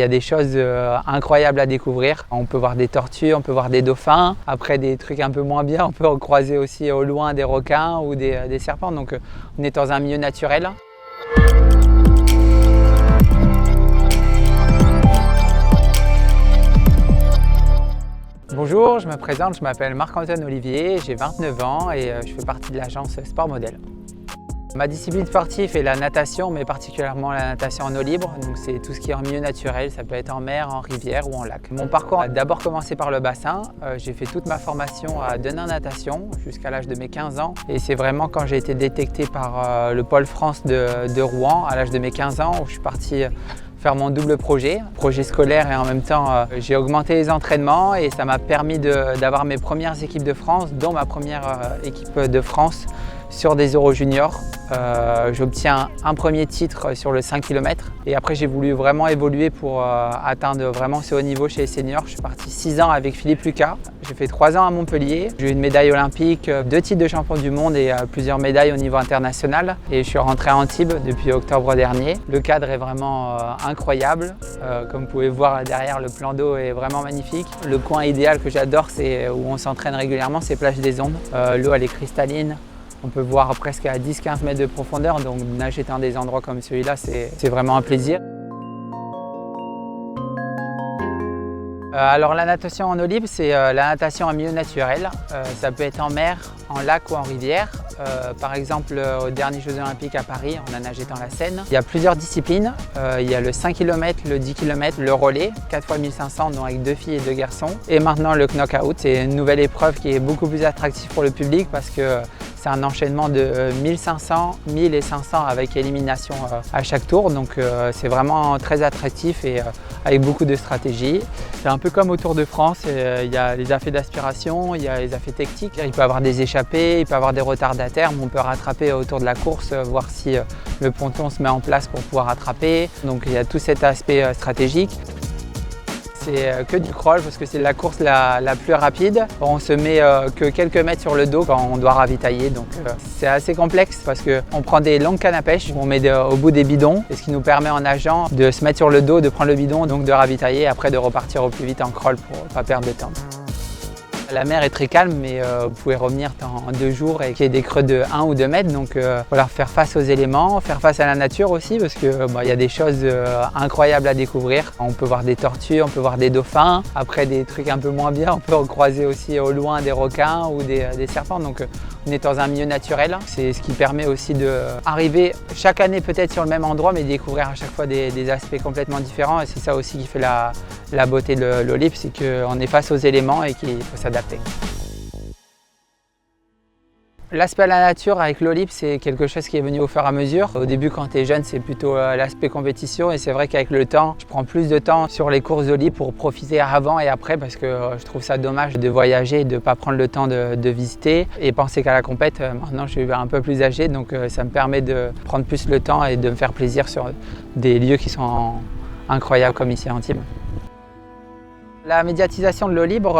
Il y a des choses incroyables à découvrir. On peut voir des tortues, on peut voir des dauphins. Après, des trucs un peu moins bien, on peut croiser aussi au loin des requins ou des serpents. Donc on est dans un milieu naturel. Bonjour, je me présente, je m'appelle Marc-Antoine Olivier, j'ai 29 ans et je fais partie de l'agence Sport Model. Ma discipline sportive est la natation, mais particulièrement la natation en eau libre. Donc c'est tout ce qui est en milieu naturel, ça peut être en mer, en rivière ou en lac. Mon parcours a d'abord commencé par le bassin. J'ai fait toute ma formation à Denain Natation jusqu'à l'âge de mes 15 ans. Et c'est vraiment quand j'ai été détecté par le Pôle France de Rouen à l'âge de mes 15 ans où je suis parti faire mon double projet scolaire et en même temps j'ai augmenté les entraînements et ça m'a permis d'avoir mes premières équipes de France, dont ma première équipe de France sur des Euro Juniors. J'obtiens un premier titre sur le 5 km et après j'ai voulu vraiment évoluer pour atteindre vraiment ce haut niveau chez les seniors. Je suis parti 6 ans avec Philippe Lucas. J'ai fait 3 ans à Montpellier. J'ai eu une médaille olympique, 2 titres de champion du monde et plusieurs médailles au niveau international. Et je suis rentré à Antibes depuis octobre dernier. Le cadre est vraiment incroyable. Comme vous pouvez voir derrière, le plan d'eau est vraiment magnifique. Le coin idéal que j'adore, c'est où on s'entraîne régulièrement, c'est Plage des Ondes. L'eau elle est cristalline. On peut voir presque à 10-15 mètres de profondeur, donc nager dans des endroits comme celui-là, c'est vraiment un plaisir. Alors la natation en eau libre, c'est la natation en milieu naturel. Ça peut être en mer, en lac ou en rivière. Par exemple, aux derniers Jeux Olympiques à Paris, on a nagé dans la Seine. Il y a plusieurs disciplines. Il y a le 5 km, le 10 km, le relais, 4 x 1500, donc avec 2 filles et 2 garçons. Et maintenant le knockout, c'est une nouvelle épreuve qui est beaucoup plus attractive pour le public parce que c'est un enchaînement de 1500, 1000 et 500 avec élimination à chaque tour. Donc c'est vraiment très attractif et avec beaucoup de stratégie. C'est un peu comme au Tour de France, il y a les effets d'aspiration, il y a les effets techniques. Il peut y avoir des échappées, il peut y avoir des retardataires, mais on peut rattraper autour de la course, voir si le ponton se met en place pour pouvoir rattraper. Donc il y a tout cet aspect stratégique. C'est que du crawl parce que c'est la course la plus rapide. On se met que quelques mètres sur le dos quand on doit ravitailler. Donc c'est assez complexe parce qu'on prend des longues cannes à pêche, on met au bout des bidons, et ce qui nous permet en nageant de se mettre sur le dos, de prendre le bidon, donc de ravitailler et après de repartir au plus vite en crawl pour ne pas perdre de temps. La mer est très calme, mais vous pouvez revenir en 2 jours et qu'il y ait des creux de 1 ou 2 mètres. Donc voilà, faire face aux éléments, faire face à la nature aussi, parce que y a des choses incroyables à découvrir. On peut voir des tortues, on peut voir des dauphins. Après, des trucs un peu moins bien, on peut croiser aussi au loin des requins ou des serpents. Donc on est dans un milieu naturel. C'est ce qui permet aussi d'arriver chaque année peut-être sur le même endroit, mais découvrir à chaque fois des aspects complètement différents. Et c'est ça aussi qui fait la beauté de l'eau libre, c'est qu'on est face aux éléments et qu'il faut s'adapter. L'aspect à la nature avec l'eau libre, c'est quelque chose qui est venu au fur et à mesure. Au début, quand tu es jeune, c'est plutôt l'aspect compétition et c'est vrai qu'avec le temps, je prends plus de temps sur les courses d'eau libre pour profiter avant et après parce que je trouve ça dommage de voyager et de ne pas prendre le temps de visiter et penser qu'à la compète. Maintenant, je suis un peu plus âgé, donc ça me permet de prendre plus le temps et de me faire plaisir sur des lieux qui sont incroyables comme ici à Antibes. La médiatisation de l'eau libre,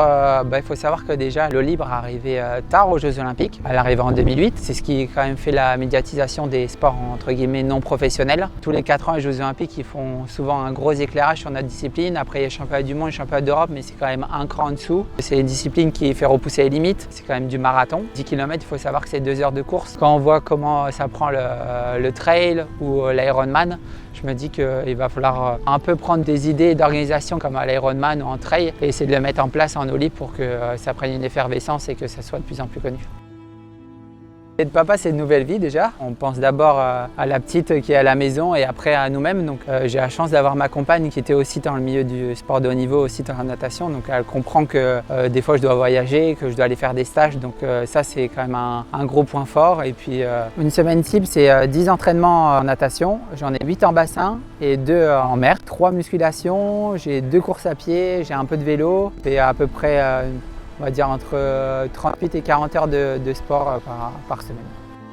il faut savoir que déjà l'eau libre est arrivée tard aux Jeux Olympiques. Elle est arrivée en 2008. C'est ce qui a quand même fait la médiatisation des sports entre guillemets non professionnels. Tous les 4 ans, les Jeux Olympiques ils font souvent un gros éclairage sur notre discipline. Après, il y a le championnat du monde, le championnat d'Europe, mais c'est quand même un cran en dessous. C'est une discipline qui fait repousser les limites. C'est quand même du marathon. 10 km, il faut savoir que c'est 2 heures de course. Quand on voit comment ça prend le trail ou l'Ironman, je me dis qu'il va falloir un peu prendre des idées d'organisation comme à l'Ironman ou en trail et essayer de le mettre en place en eau libre pour que ça prenne une effervescence et que ça soit de plus en plus connu. Être papa, c'est une nouvelle vie déjà. On pense d'abord à la petite qui est à la maison et après à nous-mêmes. Donc j'ai la chance d'avoir ma compagne qui était aussi dans le milieu du sport de haut niveau, aussi dans la natation. Donc elle comprend que des fois je dois voyager, que je dois aller faire des stages. Donc ça c'est quand même un gros point fort. Et puis une semaine type, c'est 10 entraînements en natation. J'en ai 8 en bassin et 2 en mer. 3 musculations, j'ai 2 courses à pied, j'ai un peu de vélo. C'est à peu près on va dire entre 38 et 40 heures de sport par semaine.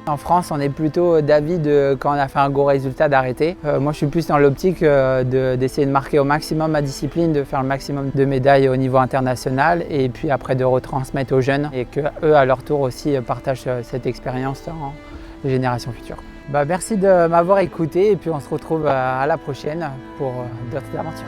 En France, on est plutôt d'avis quand on a fait un gros résultat d'arrêter. Moi, je suis plus dans l'optique d'essayer de marquer au maximum ma discipline, de faire le maximum de médailles au niveau international et puis après de retransmettre aux jeunes et qu'eux, à leur tour aussi, partagent cette expérience dans les générations futures. Merci de m'avoir écouté et puis on se retrouve à la prochaine pour d'autres aventures.